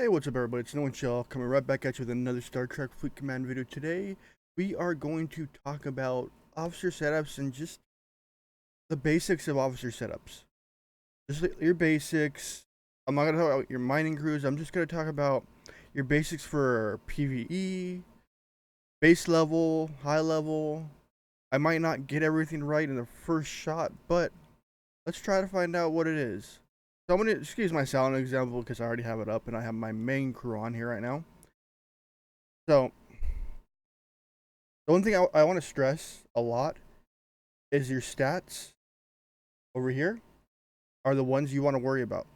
Hey, what's up everybody, it's No Chill, coming right back at you with another Star Trek Fleet Command video. Today, we are going to talk about officer setups and just the basics of officer setups. Just your basics. I'm not going to talk about your mining crews, I'm just going to talk about your basics for PvE, base level, high level. I might not get everything right in the first shot, but let's try to find out what it is. So I'm going to excuse my silent example because I already have it up and I have my main crew on here right now. So, the one thing I want to stress a lot is your stats over here are the ones you want to worry about.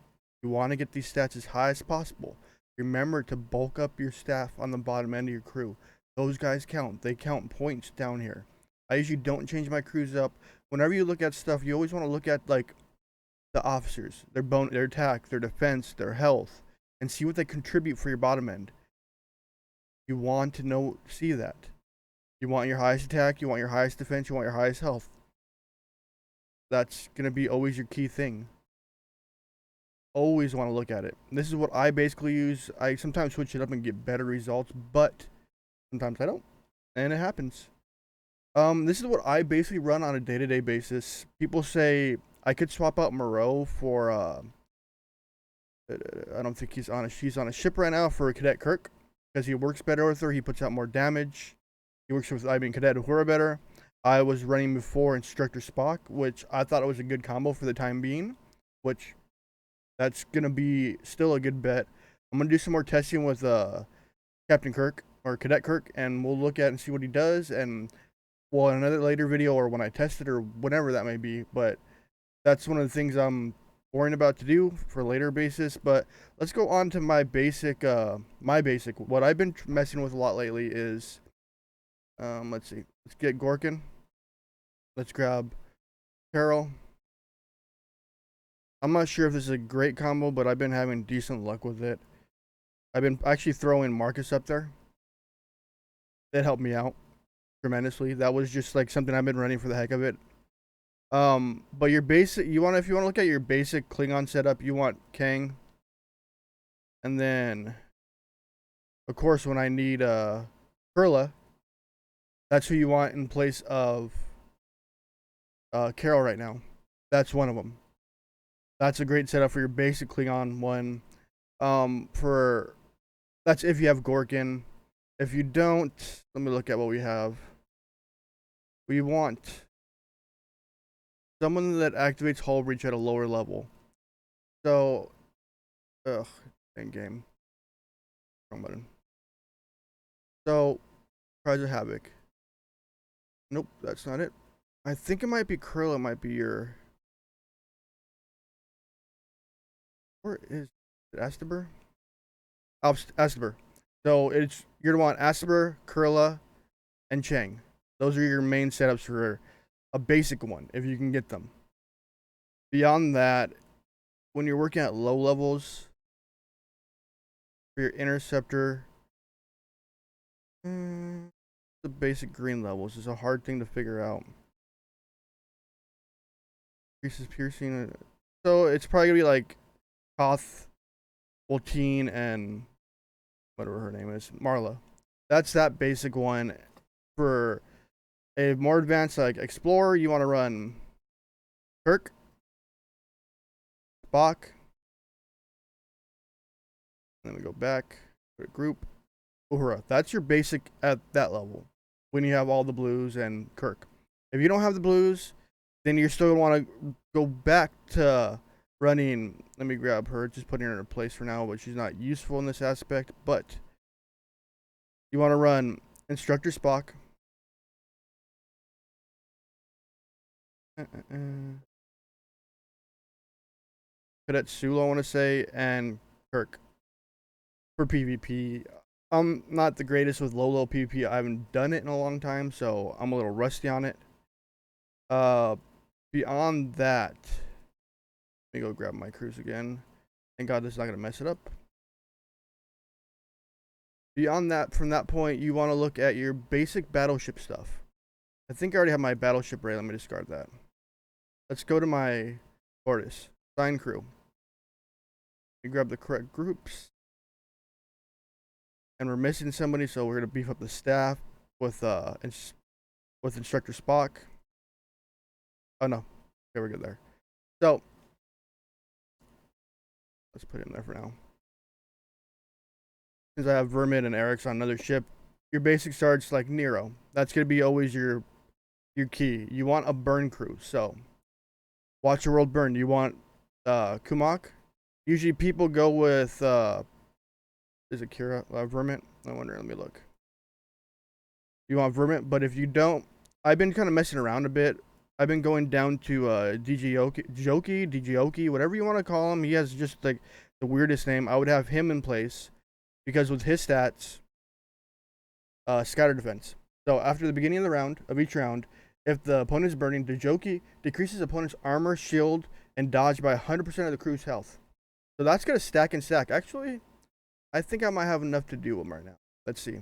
You want to get these stats as high as possible. Remember to bulk up your staff on the bottom end of your crew. Those guys count. They count points down here. I usually don't change my crews up. Whenever you look at stuff, you always want to look at like the officers, their attack, their defense, their health, and see what they contribute for your bottom end. You want to see that. You want your highest attack, you want your highest defense, you want your highest health. That's going to be always your key thing. Always want to look at it. This is what I basically use. I sometimes switch it up and get better results, but sometimes I don't. And it happens. This is what I basically run on a day-to-day basis. People say I could swap out Moreau for I don't think she's on a ship right now for Cadet Kirk because he works better with her. He puts out more damage. He works with Cadet Uhura better. I was running before Instructor Spock, which I thought it was a good combo for the time being, which that's going to be still a good bet. I'm going to do some more testing with Captain Kirk or Cadet Kirk, and we'll look at and see what he does. And well, in another later video or when I test it or whenever that may be. But that's one of the things I'm worrying about to do for later basis. But let's go on to my basic. What I've been messing with a lot lately is, let's see. Let's get Gorkin. Let's grab Carol. I'm not sure if this is a great combo, but I've been having decent luck with it. I've been actually throwing Marcus up there. That helped me out tremendously. That was just like something I've been running for the heck of it. But your basic, if you want to look at your basic Klingon setup, you want Kang. And then, of course, when I need Perla, that's who you want in place of Carol right now. That's one of them. That's a great setup for your basic Klingon one. For that's if you have Gorkin. If you don't, let me look at what we have. We want someone that activates hull breach at a lower level. So, dang game. Wrong button. So, Cries of Havoc. Nope, that's not it. I think it might be Krill. It might be your. Where is it? Astaber? Oh, Astaber. So you're gonna want Astaber, Kurla, and Chang. Those are your main setups for a basic one, if you can get them. Beyond that, when you're working at low levels, for your interceptor, the basic green levels is a hard thing to figure out. Increases piercing. So it's probably gonna be like Koth, Voltine, and whatever her name is, Marla. That's that basic one. For a more advanced like Explorer, you want to run Kirk, Spock, and then we go back to group, Uhura. That's your basic at that level when you have all the blues and Kirk. If you don't have the blues, then you're still gonna want to go back to running. Let me grab her, just putting her in her place for now, but she's not useful in this aspect. But you want to run Instructor Spock, Cadet Sulu, I want to say, and Kirk for PvP. I'm not the greatest with low PvP. I haven't done it in a long time, so I'm a little rusty on it. Beyond that, let me go grab my crews again. Thank God this is not gonna mess it up. Beyond that, from that point, you want to look at your basic battleship stuff. I think I already have my battleship ready. Let me discard that. Let's go to my Fortis. Sign crew. You grab the correct groups. and we're missing somebody, so we're gonna beef up the staff with Instructor Spock. Oh no, okay, we're good there. So let's put him there for now. Since I have Vermin and Eric's on another ship, your basic starts like Nero. That's gonna be always your key. You want a burn crew, so watch your world burn. You want Kumok. Usually people go with is it Kira Vermin? I wonder. Let me look. You want Vermin, but if you don't, I've been kind of messing around a bit. I've been going down to Digioki, whatever you want to call him. He has just like the weirdest name. I would have him in place because with his stats, scatter defense. So after the beginning of the round, of each round, if the opponent is burning, Dijoki decreases opponent's armor, shield, and dodge by 100% of the crew's health. So that's gonna stack and stack. Actually, I think I might have enough to do them right now. Let's see.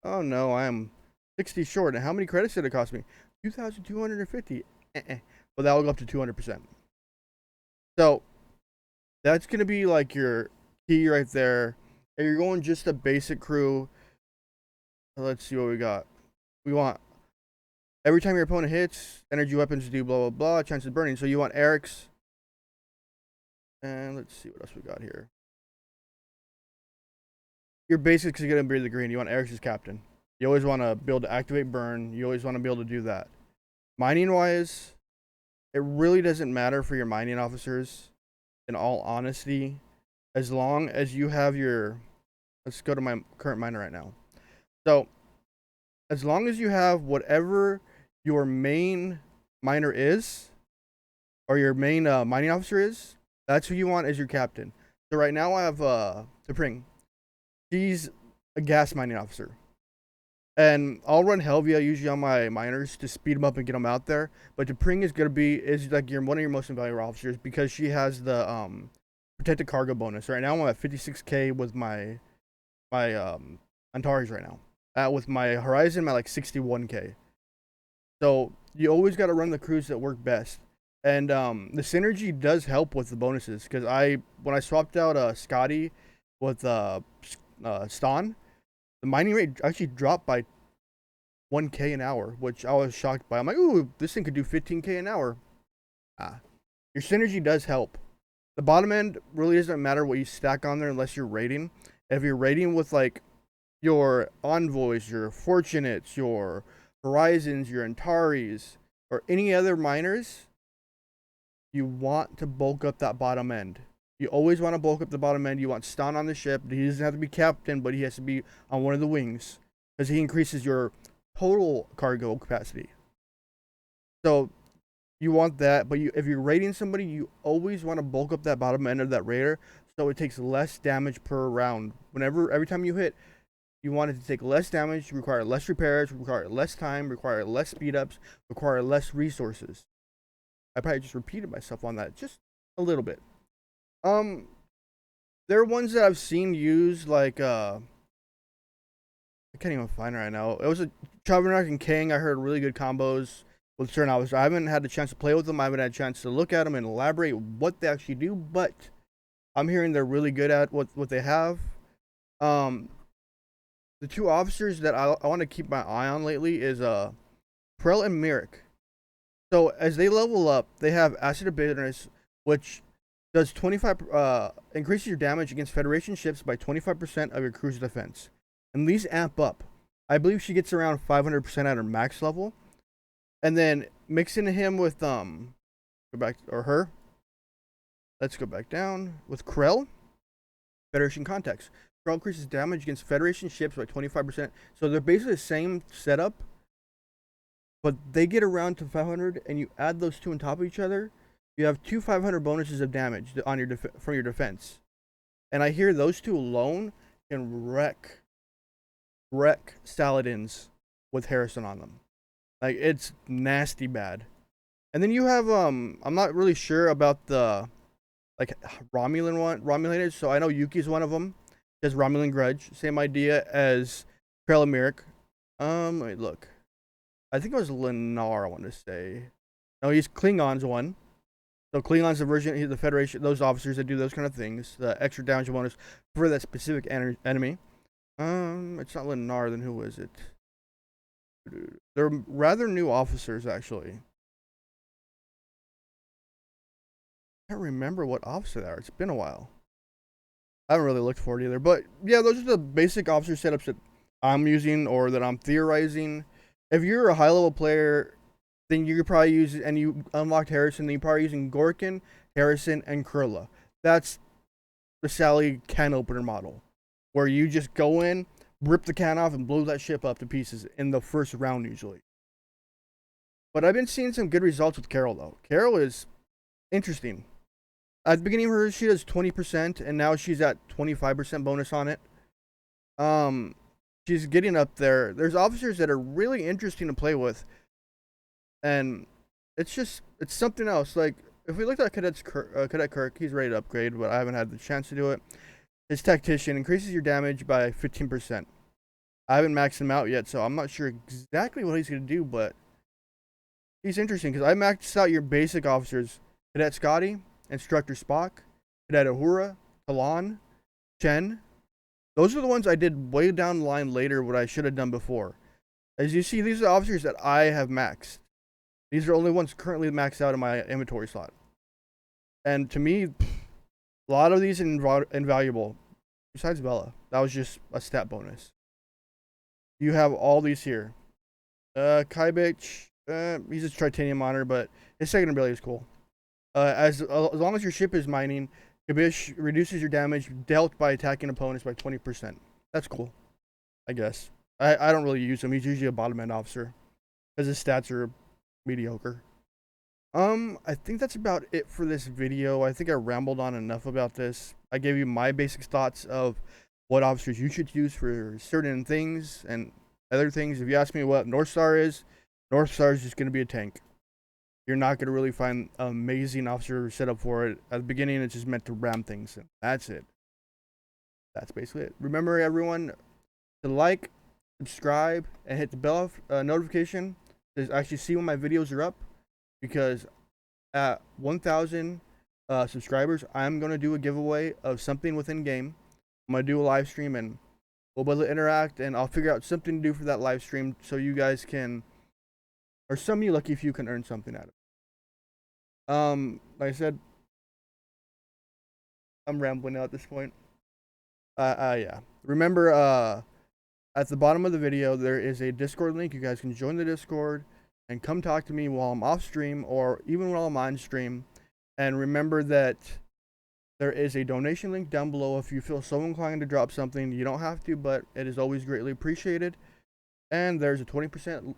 Oh no, I am 60 short. And how many credits did it cost me? 2,250. But that will go up to 200%. So that's gonna be like your key right there. If you're going just a basic crew, let's see what we got. We want every time your opponent hits, energy weapons do blah blah blah, chance of burning. So you want Eric's. And let's see what else we got here. Your basics is gonna be the green. You want Eric's as captain. You always want to be able to activate burn. You always want to be able to do that. Mining wise, it really doesn't matter for your mining officers, in all honesty, as long as you have your. Let's go to my current miner right now. So, as long as you have whatever your main miner is, or your main mining officer is, that's who you want as your captain. So right now I have T'Pring. She's a gas mining officer. And I'll run Helvia usually on my miners to speed them up and get them out there. But T'Pring is like one of your most invaluable officers because she has the protected cargo bonus. Right now I'm at 56k with my Antares right now. With my Horizon, I'm at like 61k. So you always got to run the crews that work best. And the synergy does help with the bonuses because when I swapped out Scotty with Ston, the mining rate actually dropped by 1k an hour, which I was shocked by. I'm like, ooh, this thing could do 15k an hour. Your synergy does help. The bottom end really doesn't matter what you stack on there unless you're raiding. If you're raiding with like your Envoys, your Fortunates, your Horizons, your Antares, or any other miners, you want to bulk up that bottom end. You always want to bulk up the bottom end. You want Stan on the ship. He doesn't have to be captain, but he has to be on one of the wings because he increases your total cargo capacity. So you want that, but if you're raiding somebody, you always want to bulk up that bottom end of that raider so it takes less damage per round. Every time you hit, you want it to take less damage, require less repairs, require less time, require less speed ups, require less resources. I probably just repeated myself on that just a little bit. There are ones that I've seen used like I can't even find it right now. It was a Chavanac and Kang. I heard really good combos with certain officers. I haven't had the chance to play with them. I haven't had a chance to look at them and elaborate what they actually do, but I'm hearing they're really good at what they have. The two officers that I want to keep my eye on lately is Prel and Myrick. So as they level up, they have Acid of Bitterness, which does 25 increases your damage against Federation ships by 25% of your crew's defense. And these amp up. I believe she gets around 500% at her max level. And then mixing him with go back, or her. Let's go back down with Krell. Federation context. Krell increases damage against Federation ships by 25%. So they're basically the same setup, but they get around to 500, and you add those two on top of each other. You have two 500 bonuses of damage on your from your defense. And I hear those two alone can wreck Saladins with Harrison on them. Like, it's nasty bad. And then you have I'm not really sure about the like Romulaners, so I know Yuki's one of them. He has Romulan Grudge, same idea as Prelamiric. Let me look. I think it was Lennar, I want to say. No, he's Klingon's one. So Klingon's the version, the Federation, those officers that do those kind of things, the extra damage bonus for that specific enemy. It's not Lennar, then who is it? They're rather new officers, actually. I can't remember what officer they are. It's been a while. I haven't really looked for it either. But yeah, those are the basic officer setups that I'm using or that I'm theorizing. If you're a high level player, then you could probably use, and you unlocked Harrison, then you're probably using Gorkin, Harrison, and Kurla. That's the Sally can opener model, where you just go in, rip the can off, and blow that ship up to pieces in the first round usually. But I've been seeing some good results with Carol though. Carol is interesting. At the beginning of her, she does 20%, and now she's at 25% bonus on it. Um, she's getting up there. There's officers that are really interesting to play with, and it's something else. Like if we looked at Cadet Kirk, he's ready to upgrade, but I haven't had the chance to do it. His Tactician increases your damage by 15%. I haven't maxed him out yet, so I'm not sure exactly what he's gonna do, but he's interesting because I maxed out your basic officers: Cadet Scotty, Instructor Spock, Cadet Uhura, Talon, Chen. Those are the ones I did way down the line later, what I should have done before. As you see, these are the officers that I have maxed. These are only ones currently maxed out in my inventory slot. And to me, a lot of these are invaluable. Besides Bella, that was just a stat bonus. You have all these here. Kybich, he's a titanium monitor, but his second ability is cool. As long as your ship is mining, Kabish reduces your damage dealt by attacking opponents by 20%. That's cool, I guess. I don't really use him. He's usually a bottom end officer, because his stats are mediocre. I think that's about it for this video. I think I rambled on enough about this. I gave you my basic thoughts of what officers you should use for certain things and other things. If you ask me what North Star is just going to be a tank. You're not going to really find an amazing officer setup for it. At the beginning, it's just meant to ram things, and that's it. That's basically it. Remember, everyone, to like, subscribe, and hit the bell notification to actually see when my videos are up, because at 1,000 subscribers, I'm going to do a giveaway of something within game. I'm going to do a live stream, and we'll be able to interact, and I'll figure out something to do for that live stream so you guys can, or some of you lucky few can earn something out of it. Like I said, I'm rambling now at this point. Yeah. Remember, at the bottom of the video, there is a Discord link. You guys can join the Discord and come talk to me while I'm off stream or even while I'm on stream. And remember that there is a donation link down below if you feel so inclined to drop something. You don't have to, but it is always greatly appreciated. And there's a 20%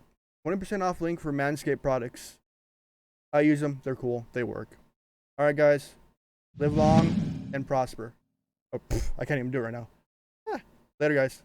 off link for Manscaped products. I use them. They're cool. They work. All right, guys. Live long and prosper. Oh, I can't even do it right now. Later, guys.